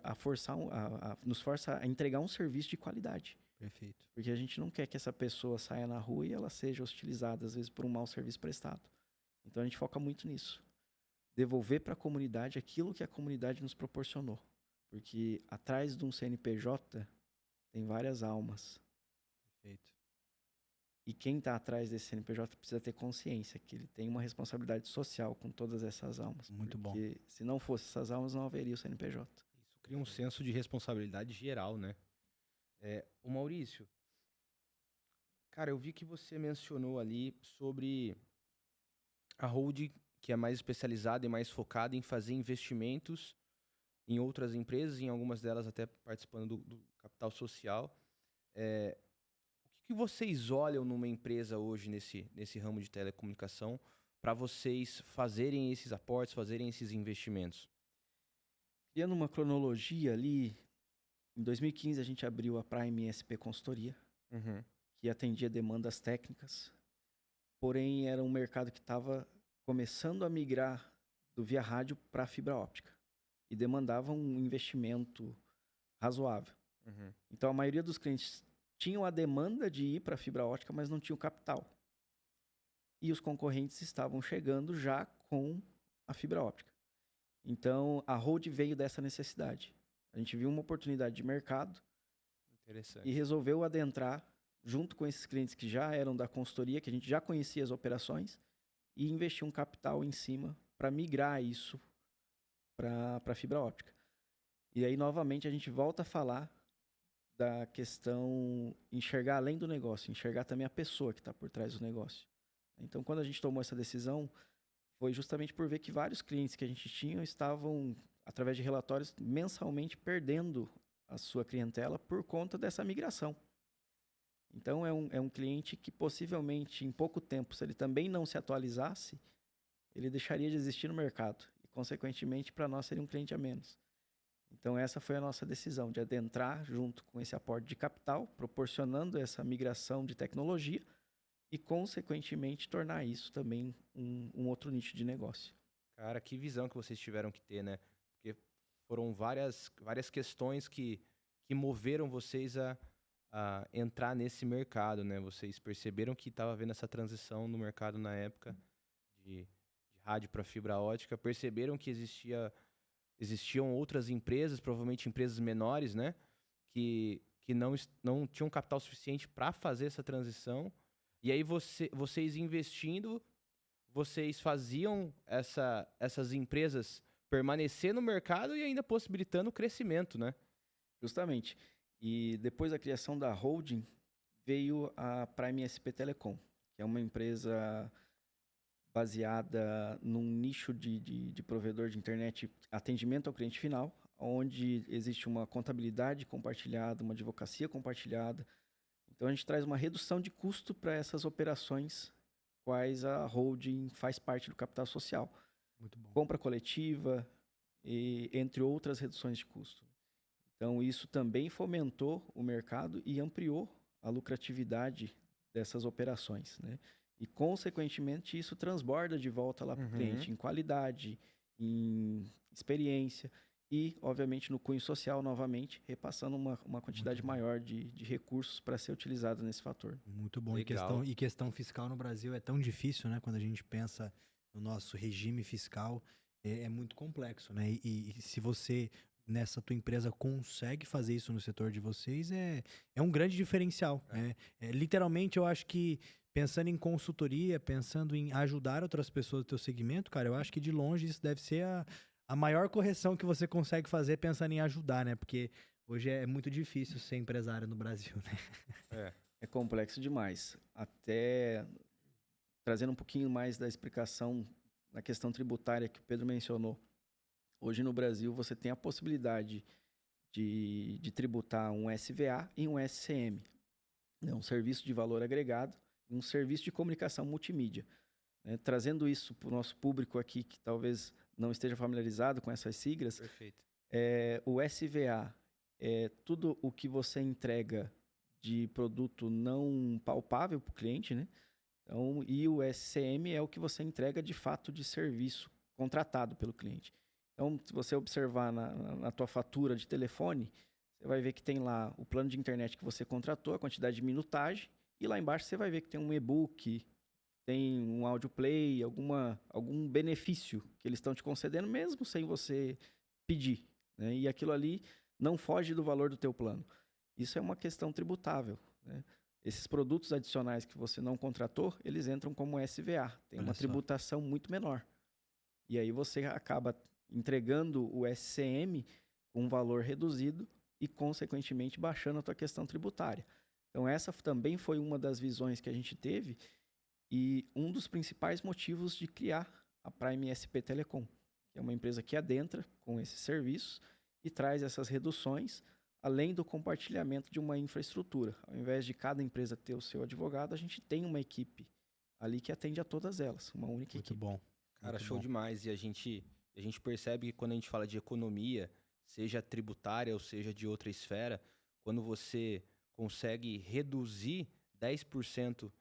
a entregar um serviço de qualidade. Perfeito. Porque a gente não quer que essa pessoa saia na rua e ela seja hostilizada, às vezes, por um mau serviço prestado. Então, a gente foca muito nisso. Devolver para a comunidade aquilo que a comunidade nos proporcionou. Porque atrás de um CNPJ tem várias almas. Perfeito. E quem está atrás desse CNPJ precisa ter consciência que ele tem uma responsabilidade social com todas essas almas. Muito bom. Porque se não fosse essas almas, não haveria o CNPJ. Isso cria um senso de responsabilidade geral, né? O Maurício, cara, eu vi que você mencionou ali sobre a holding, que é mais especializada e mais focada em fazer investimentos em outras empresas, em algumas delas até participando do capital social. O que vocês olham numa empresa hoje nesse ramo de telecomunicação para vocês fazerem esses aportes, fazerem esses investimentos? Criando uma cronologia ali, em 2015 a gente abriu a Prime SP Consultoria, que atendia demandas técnicas, porém era um mercado que estava começando a migrar do via rádio para fibra óptica e demandava um investimento razoável. Então a maioria dos clientes tinham a demanda de ir para a fibra óptica, mas não tinham capital. E os concorrentes estavam chegando já com a fibra óptica. Então, a Hold veio dessa necessidade. A gente viu uma oportunidade de mercado e resolveu adentrar junto com esses clientes que já eram da consultoria, que a gente já conhecia as operações, e investir um capital em cima para migrar isso para a fibra óptica. E aí, novamente, a gente volta a falar da questão enxergar além do negócio, enxergar também a pessoa que está por trás do negócio. Então, quando a gente tomou essa decisão, foi justamente por ver que vários clientes que a gente tinha estavam, através de relatórios, mensalmente perdendo a sua clientela por conta dessa migração. Então, é um cliente que possivelmente, em pouco tempo, se ele também não se atualizasse, ele deixaria de existir no mercado. E, consequentemente, para nós, seria um cliente a menos. Então, essa foi a nossa decisão, de adentrar junto com esse aporte de capital, proporcionando essa migração de tecnologia e, consequentemente, tornar isso também um outro nicho de negócio. Cara, que visão que vocês tiveram que ter, né? Porque foram várias questões que moveram vocês a entrar nesse mercado, né? Vocês perceberam que estava havendo essa transição no mercado na época de rádio para fibra ótica, perceberam que existiam outras empresas, provavelmente empresas menores, né? Que não tinham capital suficiente para fazer essa transição. E aí vocês investindo, vocês faziam essas empresas permanecer no mercado e ainda possibilitando o crescimento, né? Justamente. E depois da criação da holding, veio a Prime SP Telecom, que é uma empresa baseada num nicho de provedor de internet, atendimento ao cliente final, onde existe uma contabilidade compartilhada, uma advocacia compartilhada. Então, a gente traz uma redução de custo para essas operações, quais a holding faz parte do capital social. Muito bom. Compra coletiva, e, entre outras reduções de custo. Então, isso também fomentou o mercado e ampliou a lucratividade dessas operações, né? E, consequentemente, isso transborda de volta lá para o cliente em qualidade, em experiência e, obviamente, no cunho social, novamente, repassando uma quantidade maior de recursos para ser utilizado nesse fator. Muito bom. Legal. E questão fiscal no Brasil é tão difícil, né? Quando a gente pensa no nosso regime fiscal, é muito complexo, né? E se você, nessa tua empresa, consegue fazer isso no setor de vocês, é um grande diferencial. Né? Literalmente, eu acho que, pensando em consultoria, pensando em ajudar outras pessoas do teu segmento, cara, eu acho que de longe isso deve ser a maior correção que você consegue fazer pensando em ajudar, né? Porque hoje é muito difícil ser empresário no Brasil, né? É complexo demais. Até trazendo um pouquinho mais da explicação na questão tributária que o Pedro mencionou. Hoje no Brasil você tem a possibilidade de tributar um SVA e um SCM. Um serviço de valor agregado e um serviço de comunicação multimídia. Trazendo isso para o nosso público aqui que talvez não esteja familiarizado com essas siglas. Perfeito. O SVA é tudo o que você entrega de produto não palpável para o cliente, né? Então, e o SCM é o que você entrega de fato de serviço contratado pelo cliente. Então, se você observar na tua fatura de telefone, você vai ver que tem lá o plano de internet que você contratou, a quantidade de minutagem, e lá embaixo você vai ver que tem um e-book, tem um audio play, algum benefício que eles estão te concedendo, mesmo sem você pedir. Né? E aquilo ali não foge do valor do teu plano. Isso é uma questão tributável. Né? Esses produtos adicionais que você não contratou, eles entram como SVA. Tem uma tributação muito menor. E aí você acaba entregando o SCM com um valor reduzido e, consequentemente, baixando a tua questão tributária. Então, essa também foi uma das visões que a gente teve e um dos principais motivos de criar a Prime SP Telecom, que é uma empresa que adentra com esses serviços e traz essas reduções, além do compartilhamento de uma infraestrutura. Ao invés de cada empresa ter o seu advogado, a gente tem uma equipe ali que atende a todas elas, uma única equipe. Muito bom. Cara, show demais. E a gente percebe que quando a gente fala de economia, seja tributária ou seja de outra esfera, quando você consegue reduzir 10%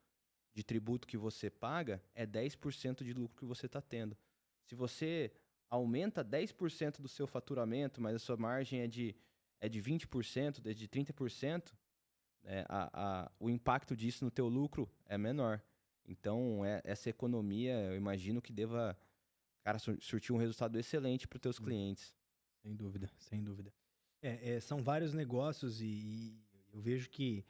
de tributo que você paga, é 10% de lucro que você está tendo. Se você aumenta 10% do seu faturamento, mas a sua margem é de 20%, de 30%, né, o impacto disso no teu lucro é menor. Então, essa economia, eu imagino que deva, cara, surtir um resultado excelente para os teus clientes. Sem dúvida, sem dúvida. São vários negócios e eu vejo que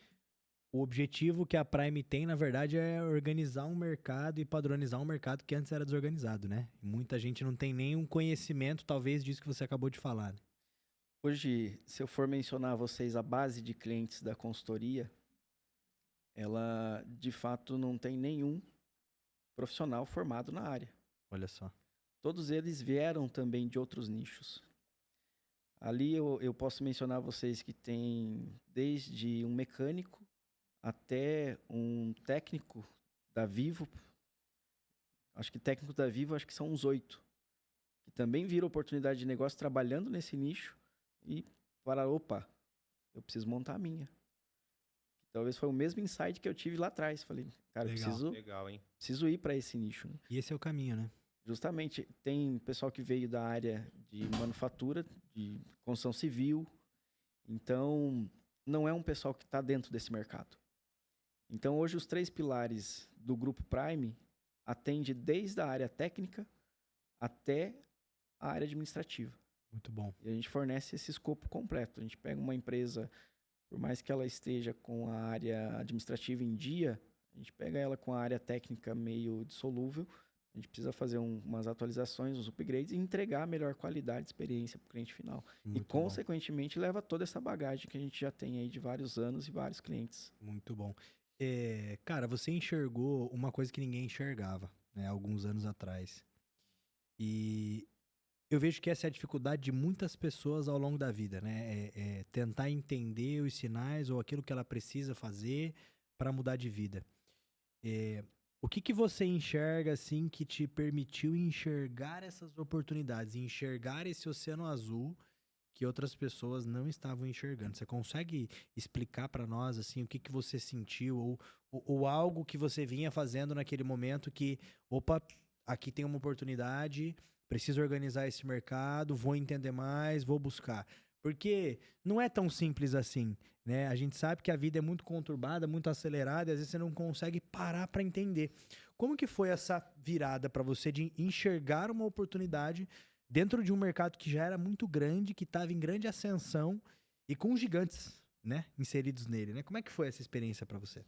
o objetivo que a Prime tem, na verdade, é organizar um mercado e padronizar um mercado que antes era desorganizado, né? Muita gente não tem nenhum conhecimento, talvez, disso que você acabou de falar. Né? Hoje, se eu for mencionar a vocês a base de clientes da consultoria, ela, de fato, não tem nenhum profissional formado na área. Olha só. Todos eles vieram também de outros nichos. Ali eu posso mencionar a vocês que tem desde um mecânico até um técnico da Vivo. Acho que técnico da Vivo, acho que são uns 8. Que também viram oportunidade de negócio trabalhando nesse nicho, e falaram, opa, eu preciso montar a minha. Talvez foi o mesmo insight que eu tive lá atrás. Falei, cara, eu Legal. Legal, hein? preciso ir para esse nicho, né? E esse é o caminho, né? Justamente, tem pessoal que veio da área de manufatura, de construção civil. Então, não é um pessoal que está dentro desse mercado. Então, hoje, os 3 pilares do Grupo Prime atende desde a área técnica até a área administrativa. Muito bom. E a gente fornece esse escopo completo. A gente pega uma empresa, por mais que ela esteja com a área administrativa em dia, a gente pega ela com a área técnica meio dissolúvel, a gente precisa fazer umas atualizações, uns upgrades e entregar a melhor qualidade de experiência para o cliente final. Muito E, consequentemente, leva toda essa bagagem que a gente já tem aí de vários anos e vários clientes. Muito bom. Cara, você enxergou uma coisa que ninguém enxergava, né, alguns anos atrás. E eu vejo que essa é a dificuldade de muitas pessoas ao longo da vida, né? É tentar entender os sinais ou aquilo que ela precisa fazer para mudar de vida. O que você enxerga, assim, que te permitiu enxergar essas oportunidades, enxergar esse oceano azul que outras pessoas não estavam enxergando? Você consegue explicar para nós, assim, o que você sentiu ou algo que você vinha fazendo naquele momento que, opa, aqui tem uma oportunidade, preciso organizar esse mercado, vou entender mais, vou buscar. Porque não é tão simples assim, né? A gente sabe que a vida é muito conturbada, muito acelerada, e às vezes você não consegue parar para entender. Como que foi essa virada para você de enxergar uma oportunidade dentro de um mercado que já era muito grande, que estava em grande ascensão e com gigantes, né, inseridos nele, né? Como é que foi essa experiência para você?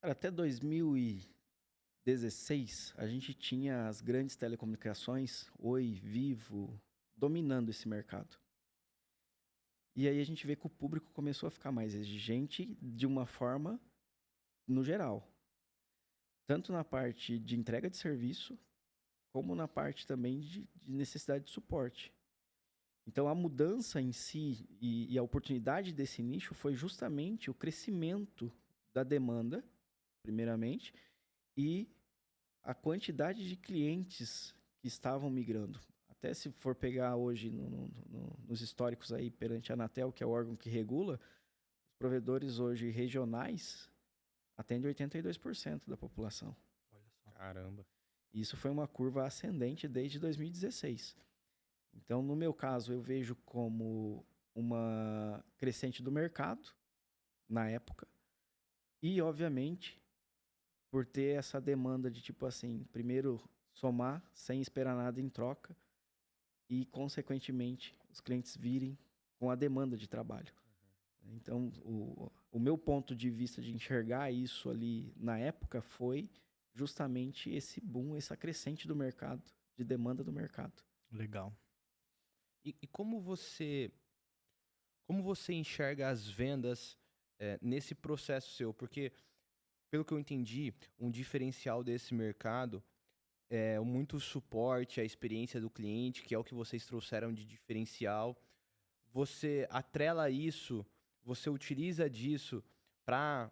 Cara, até 2016, a gente tinha as grandes telecomunicações, Oi, Vivo, dominando esse mercado. E aí a gente vê que o público começou a ficar mais exigente de uma forma no geral. Tanto na parte de entrega de serviço, como na parte também de necessidade de suporte. Então, a mudança em si e a oportunidade desse nicho foi justamente o crescimento da demanda, primeiramente, e a quantidade de clientes que estavam migrando. Até se for pegar hoje nos históricos aí perante a Anatel, que é o órgão que regula, os provedores hoje regionais atendem 82% da população. Olha só. Caramba. Isso foi uma curva ascendente desde 2016. Então, no meu caso, eu vejo como uma crescente do mercado, na época, e, obviamente, por ter essa demanda de, tipo assim, primeiro somar sem esperar nada em troca e, consequentemente, os clientes virem com a demanda de trabalho. Então, o meu ponto de vista de enxergar isso ali na época foi justamente esse boom, essa crescente do mercado, de demanda do mercado. Legal. E como você enxerga as vendas nesse processo seu? Porque, pelo que eu entendi, um diferencial desse mercado é muito suporte, a experiência do cliente, que é o que vocês trouxeram de diferencial. Você atrela isso, você utiliza disso para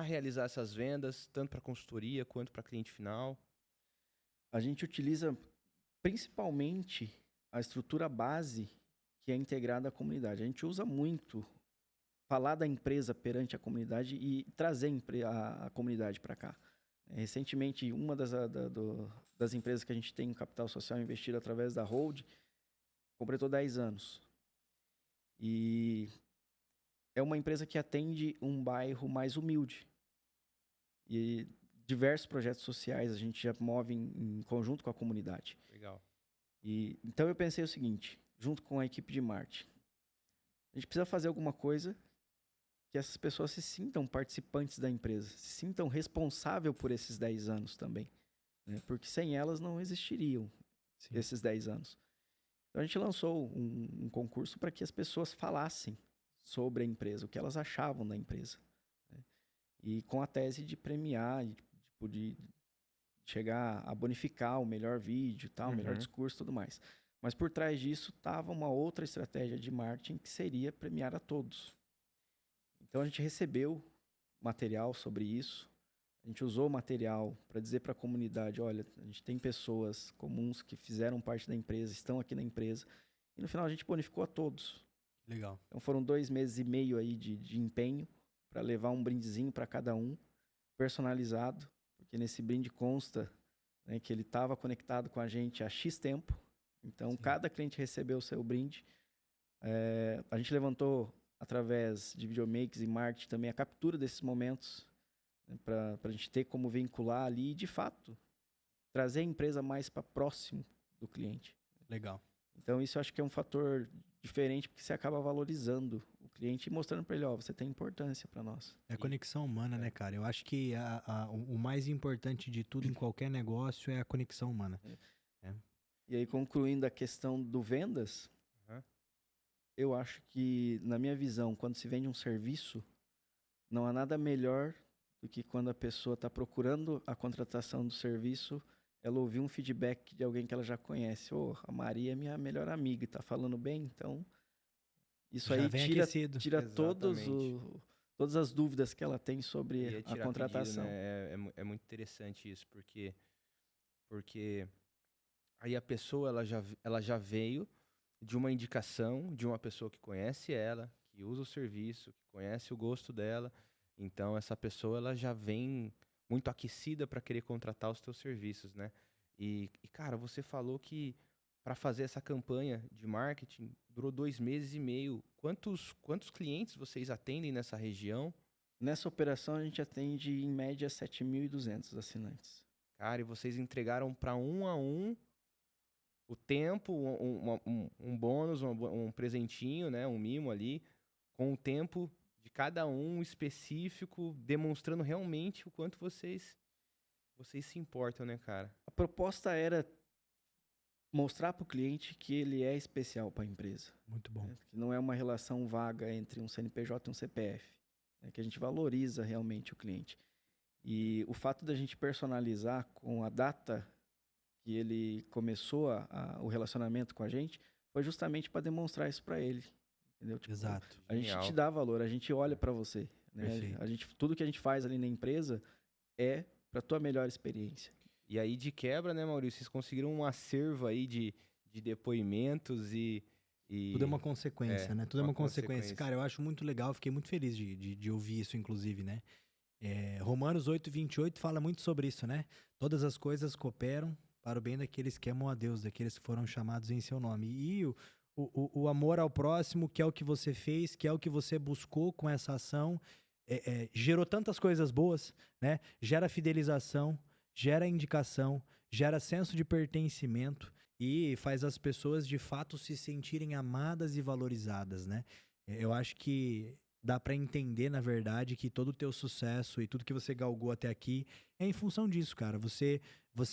realizar essas vendas, tanto para consultoria quanto para cliente final? A gente utiliza principalmente a estrutura base que é integrada à comunidade. A gente usa muito falar da empresa perante a comunidade e trazer a comunidade para cá. Recentemente, uma das empresas que a gente tem em capital social investido através da Hold completou 10 anos. E é uma empresa que atende um bairro mais humilde. E diversos projetos sociais a gente já move em conjunto com a comunidade. Legal. Então eu pensei o seguinte, junto com a equipe de marketing, a gente precisa fazer alguma coisa que essas pessoas se sintam participantes da empresa, se sintam responsáveis por esses 10 anos também, né? Porque sem elas não existiriam esses 10 anos. Então a gente lançou um concurso para que as pessoas falassem sobre a empresa, o que elas achavam da empresa, né? E com a tese de premiar, de chegar a bonificar o melhor vídeo, tal, o melhor discurso e tudo mais. Mas por trás disso estava uma outra estratégia de marketing que seria premiar a todos. Então a gente recebeu material sobre isso, a gente usou o material para dizer para a comunidade, olha, a gente tem pessoas comuns que fizeram parte da empresa, estão aqui na empresa, e no final a gente bonificou a todos. Legal. Então foram 2 meses e meio aí de empenho para levar um brindezinho para cada um, personalizado, porque nesse brinde consta, né, que ele estava conectado com a gente há X tempo. Então, Sim. cada cliente recebeu o seu brinde. A gente levantou, através de videomakes e marketing, também a captura desses momentos, né, para a gente ter como vincular ali e, de fato, trazer a empresa mais para próximo do cliente. Legal. Então, isso eu acho que é um fator diferente, porque você acaba valorizando o cliente e mostrando para ele, ó, você tem importância para nós. É a conexão humana, né, cara? Eu acho que o mais importante de tudo em qualquer negócio é a conexão humana. E aí, concluindo a questão do vendas, Uhum. eu acho que, na minha visão, quando se vende um serviço, não há nada melhor do que quando a pessoa está procurando a contratação do serviço, ela ouvir um feedback de alguém que ela já conhece. Ô, a Maria é minha melhor amiga e está falando bem, então isso Já aí vem tira aquecido. Exatamente. todas as dúvidas que ela tem sobre Ia a tirar contratação. pedido, né? É muito interessante isso, porque aí a pessoa ela já veio de uma indicação de uma pessoa que conhece ela, que usa o serviço, que conhece o gosto dela. Então essa pessoa ela já vem muito aquecida para querer contratar os teus serviços, né? Cara, você falou que para fazer essa campanha de marketing durou 2 meses e meio. Quantos clientes vocês atendem nessa região? Nessa operação, a gente atende, em média, 7.200 assinantes. Cara, e vocês entregaram para um a um o tempo, um bônus, um presentinho, né? Um mimo ali, com o tempo de cada um específico, demonstrando realmente o quanto vocês se importam, né, cara? A proposta era mostrar para o cliente que ele é especial para a empresa. Muito bom. Né? Que não é uma relação vaga entre um CNPJ e um CPF. Né? Que a gente valoriza realmente o cliente. E o fato da gente personalizar com a data que ele começou o relacionamento com a gente foi justamente para demonstrar isso para ele. Entendeu? Tipo, Exato. a gente Genial. te dá valor, a gente olha para você. Né? Perfeito. Tudo que a gente faz ali na empresa é para tua melhor experiência. E aí, de quebra, né, Maurício, vocês conseguiram um acervo aí de depoimentos e... Tudo é uma consequência, né? Tudo é uma uma consequência. consequência. Cara, eu acho muito legal, fiquei muito feliz de ouvir isso, inclusive, né? Romanos 8:28 fala muito sobre isso, né? Todas as coisas cooperam para o bem daqueles que amam a Deus, daqueles que foram chamados em seu nome. E o amor ao próximo, que é o que você fez, que é o que você buscou com essa ação, gerou tantas coisas boas, né? Gera fidelização, gera indicação, gera senso de pertencimento e faz as pessoas de fato se sentirem amadas e valorizadas, né? Eu acho que dá pra entender, na verdade, que todo o teu sucesso e tudo que você galgou até aqui é em função disso, cara. Você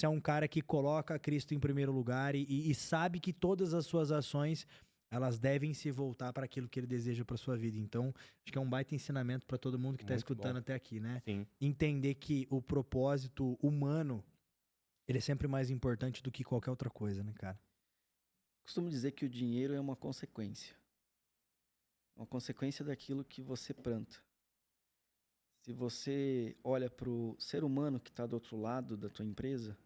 é um cara que coloca Cristo em primeiro lugar e sabe que todas as suas ações elas devem se voltar para aquilo que ele deseja para sua vida. Então, acho que é um baita ensinamento para todo mundo que tá Muito escutando bom. até aqui, né? Sim. Entender que o propósito humano ele é sempre mais importante do que qualquer outra coisa, né, cara? Costumo dizer que o dinheiro é uma consequência. Uma consequência daquilo que você planta. Se você olha para o ser humano que está do outro lado da tua empresa,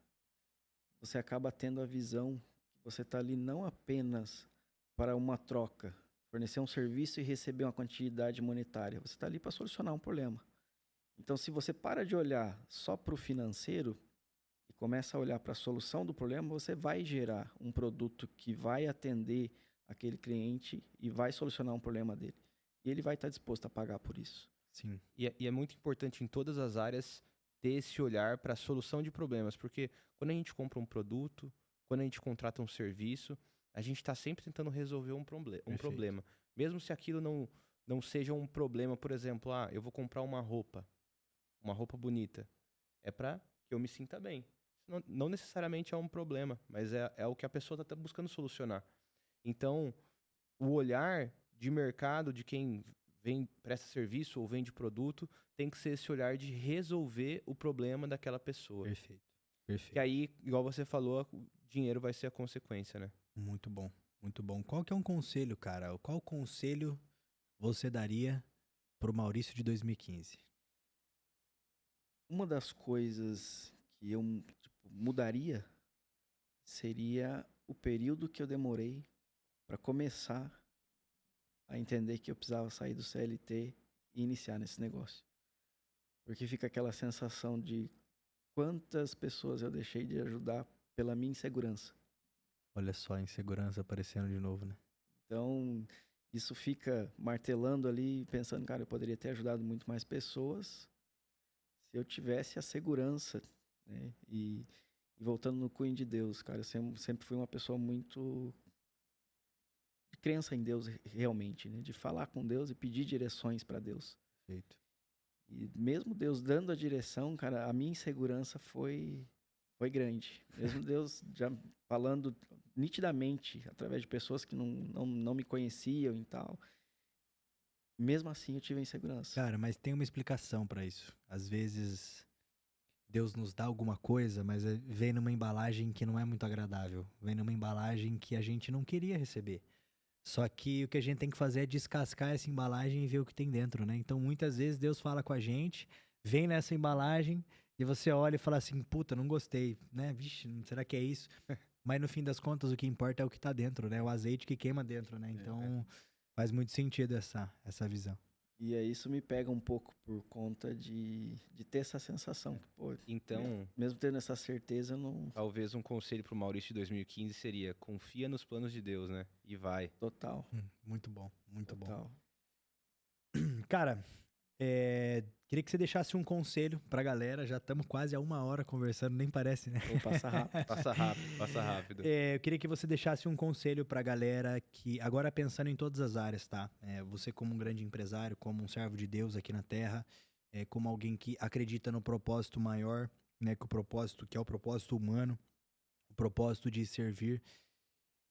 você acaba tendo a visão que você está ali não apenas para uma troca, fornecer um serviço e receber uma quantidade monetária. Você está ali para solucionar um problema. Então, se você para de olhar só para o financeiro e começa a olhar para a solução do problema, você vai gerar um produto que vai atender aquele cliente e vai solucionar um problema dele. E ele vai estar disposto a pagar por isso. Sim. E é muito importante em todas as áreas ter esse olhar para a solução de problemas, porque quando a gente compra um produto, quando a gente contrata um serviço, a gente está sempre tentando resolver um problema. Mesmo se aquilo não seja um problema, por exemplo, eu vou comprar uma roupa bonita. É para que eu me sinta bem. Não necessariamente é um problema, mas é o que a pessoa está buscando solucionar. Então, o olhar de mercado de quem presta serviço ou vende produto tem que ser esse olhar de resolver o problema daquela pessoa. Perfeito. E aí, igual você falou, o dinheiro vai ser a consequência, né? Muito bom, muito bom. Qual que é um conselho, cara? Qual conselho você daria pro Maurício de 2015? Uma das coisas que eu mudaria seria o período que eu demorei para começar a entender que eu precisava sair do CLT e iniciar nesse negócio. Porque fica aquela sensação de quantas pessoas eu deixei de ajudar pela minha insegurança. Olha só a insegurança aparecendo de novo, né? Então, isso fica martelando ali, pensando, cara, eu poderia ter ajudado muito mais pessoas se eu tivesse a segurança, né? E voltando no cunho de Deus, cara, eu sempre fui uma pessoa muito de crença em Deus realmente, né? De falar com Deus e pedir direções para Deus. Perfeito. E mesmo Deus dando a direção, cara, a minha insegurança foi grande. Mesmo Deus já falando nitidamente, através de pessoas que não me conheciam e tal. Mesmo assim, eu tive a insegurança. Cara, mas tem uma explicação pra isso. Às vezes, Deus nos dá alguma coisa, mas vem numa embalagem que não é muito agradável. Vem numa embalagem que a gente não queria receber. Só que o que a gente tem que fazer é descascar essa embalagem e ver o que tem dentro, né? Então, muitas vezes, Deus fala com a gente, vem nessa embalagem e você olha e fala assim, puta, não gostei, né? Vixe, será que é isso? Mas no fim das contas, o que importa é o que tá dentro, né? O azeite que queima dentro, né? Então, faz muito sentido essa visão. E aí isso me pega um pouco por conta de ter essa sensação. Que, pô, Então, mesmo tendo essa certeza, eu não... talvez um conselho pro Maurício de 2015 seria: confia nos planos de Deus, né? E vai. Total. Muito bom, muito bom. Total. Cara, queria que você deixasse um conselho pra galera. Já estamos quase a 1 hora conversando, nem parece, né? Vou passar rápido. Passa rápido, passa rápido. Eu queria que você deixasse um conselho pra galera que, agora pensando em todas as áreas, tá? Você como um grande empresário, como um servo de Deus aqui na Terra, como alguém que acredita no propósito maior, né? Que é o propósito humano, o propósito de servir.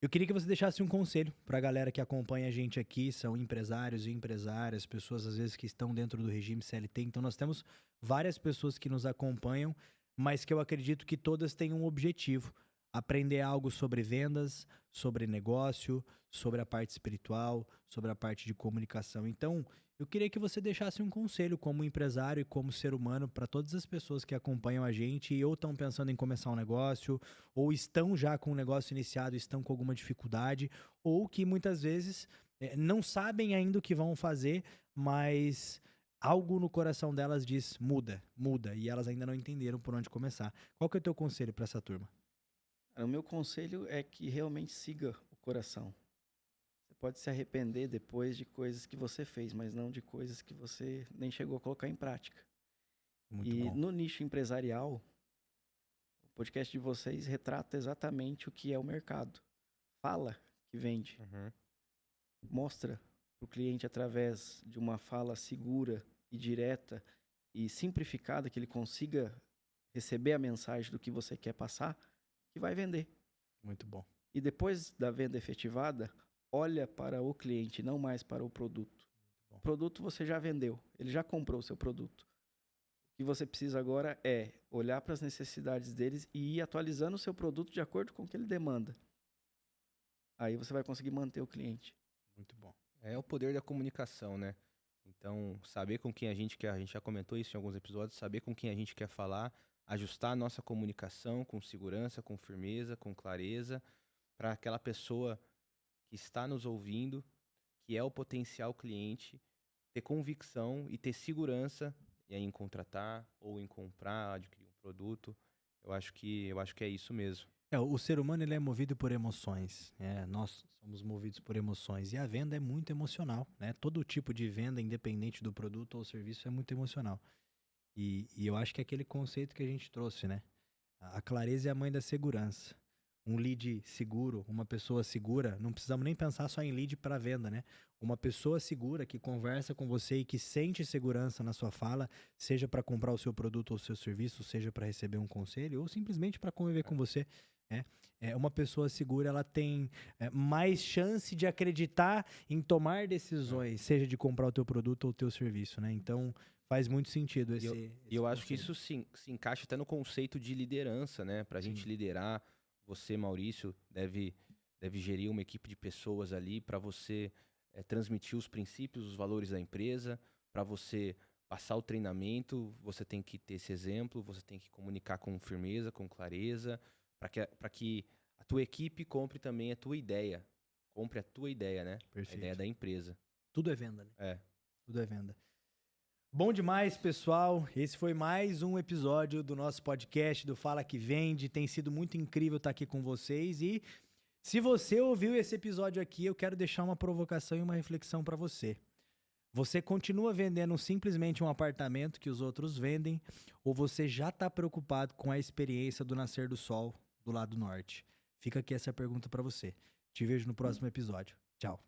Eu queria que você deixasse um conselho pra galera que acompanha a gente aqui, são empresários e empresárias, pessoas às vezes que estão dentro do regime CLT. Então nós temos várias pessoas que nos acompanham, mas que eu acredito que todas têm um objetivo: aprender algo sobre vendas, sobre negócio, sobre a parte espiritual, sobre a parte de comunicação. Então, eu queria que você deixasse um conselho como empresário e como ser humano para todas as pessoas que acompanham a gente e ou estão pensando em começar um negócio, ou estão já com o negócio iniciado, estão com alguma dificuldade, ou que muitas vezes não sabem ainda o que vão fazer, mas algo no coração delas diz muda, muda, e elas ainda não entenderam por onde começar. Qual que é o teu conselho para essa turma? O meu conselho é que realmente siga o coração. Você pode se arrepender depois de coisas que você fez, mas não de coisas que você nem chegou a colocar em prática. Muito E bom. no nicho empresarial, o podcast de vocês retrata exatamente o que é o mercado. Fala que vende. Uhum. Mostra para o cliente através de uma fala segura e direta e simplificada, que ele consiga receber a mensagem do que você quer passar, que vai vender. Muito bom. E depois da venda efetivada, olha para o cliente, não mais para o produto. O produto você já vendeu, ele já comprou o seu produto. O que você precisa agora é olhar para as necessidades deles e ir atualizando o seu produto de acordo com o que ele demanda. Aí você vai conseguir manter o cliente. Muito bom. É o poder da comunicação, né? Então, saber com quem a gente quer, a gente já comentou isso em alguns episódios, saber com quem a gente quer falar, ajustar a nossa comunicação com segurança, com firmeza, com clareza, para aquela pessoa que está nos ouvindo, que é o potencial cliente, ter convicção e ter segurança em contratar ou em comprar, adquirir um produto. Eu acho que é isso mesmo. O ser humano ele é movido por emoções. Nós somos movidos por emoções. E a venda é muito emocional, né? Todo tipo de venda, independente do produto ou serviço, é muito emocional. E eu acho que é aquele conceito que a gente trouxe, né? A clareza é a mãe da segurança. Um lead seguro, uma pessoa segura, não precisamos nem pensar só em lead para venda, né? Uma pessoa segura que conversa com você e que sente segurança na sua fala, seja para comprar o seu produto ou o seu serviço, seja para receber um conselho ou simplesmente para conviver com você. Uma pessoa segura, ela tem mais chance de acreditar em tomar decisões, seja de comprar o teu produto ou o teu serviço, né? Então, faz muito sentido esse eu acho que conselho. isso se encaixa até no conceito de liderança, né? Pra gente liderar, você, Maurício, deve gerir uma equipe de pessoas ali para você transmitir os princípios, os valores da empresa, para você passar o treinamento, você tem que ter esse exemplo, você tem que comunicar com firmeza, com clareza, para que a tua equipe compre também a tua ideia. Compre a tua ideia, né? Perfeito. A ideia da empresa. Tudo é venda, né? É. Tudo é venda. Bom demais, pessoal. Esse foi mais um episódio do nosso podcast do Fala Que Vende. Tem sido muito incrível estar aqui com vocês. E se você ouviu esse episódio aqui, eu quero deixar uma provocação e uma reflexão para você. Você continua vendendo simplesmente um apartamento que os outros vendem, ou você já está preocupado com a experiência do nascer do sol do lado norte? Fica aqui essa pergunta para você. Te vejo no próximo episódio. Tchau.